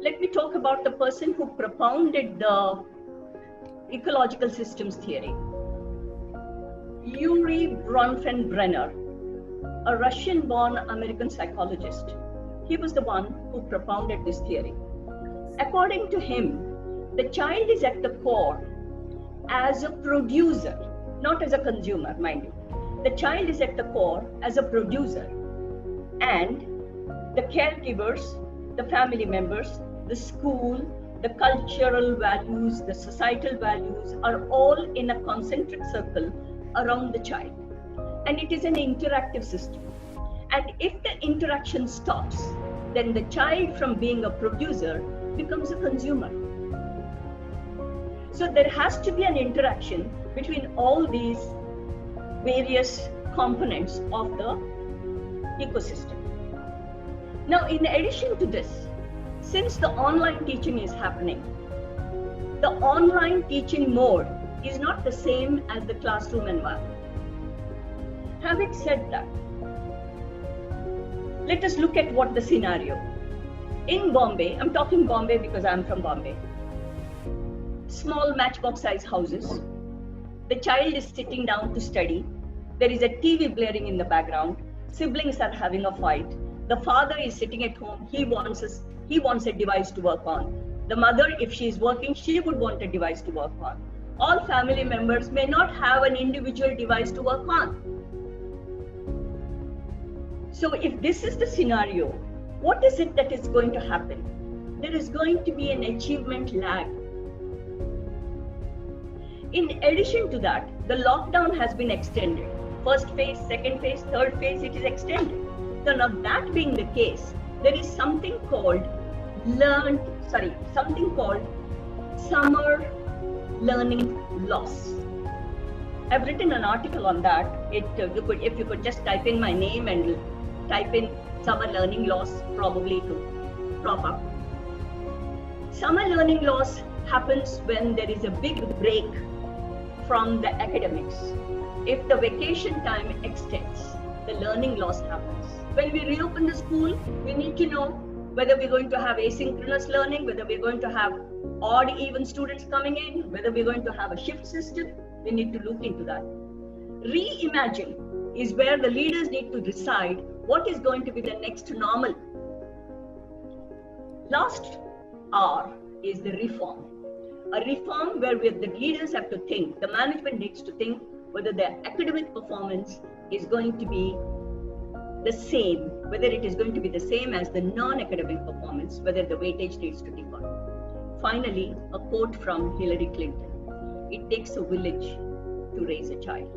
let me talk about the person who propounded the ecological systems theory. Yuri Bronfenbrenner, a Russian-born American psychologist. He was the one who propounded this theory. According to him, the child is at the core as a producer, not as a consumer, mind you. The child is at the core as a producer, and the caregivers, the family members, the school, the cultural values, the societal values are all in a concentric circle around the child. And it is an interactive system. And if the interaction stops, then the child from being a producer becomes a consumer. So there has to be an interaction between all these various components of the ecosystem. Now, in addition to this, since the online teaching is happening, the online teaching mode is not the same as the classroom environment. Having said that, let us look at what the scenario. In Bombay, I'm talking Bombay because I'm from Bombay, small matchbox size houses, the child is sitting down to study, there is a TV blaring in the background, siblings are having a fight, the father is sitting at home, he wants a device to work on. The mother, if she is working, she would want a device to work on. All family members may not have an individual device to work on. So if this is the scenario, what is it that is going to happen? There is going to be an achievement lag. In addition to that, the lockdown has been extended. First phase, second phase, third phase, it is extended. So now that being the case, there is something called summer learning loss. I've written an article on that. If you could just type in my name and type in summer learning loss, probably to crop up. Summer learning loss happens when there is a big break from the academics. If the vacation time extends, the learning loss happens. When we reopen the school, we need to know whether we're going to have asynchronous learning, whether we're going to have odd even students coming in, whether we're going to have a shift system. We need to look into that. Reimagine is where the leaders need to decide what is going to be the next normal. Last R is the reform. A reform where the leaders have to think, the management needs to think whether their academic performance is going to be the same, whether it is going to be the same as the non-academic performance, whether the weightage needs to differ. Finally, a quote from Hillary Clinton: "It takes a village to raise a child."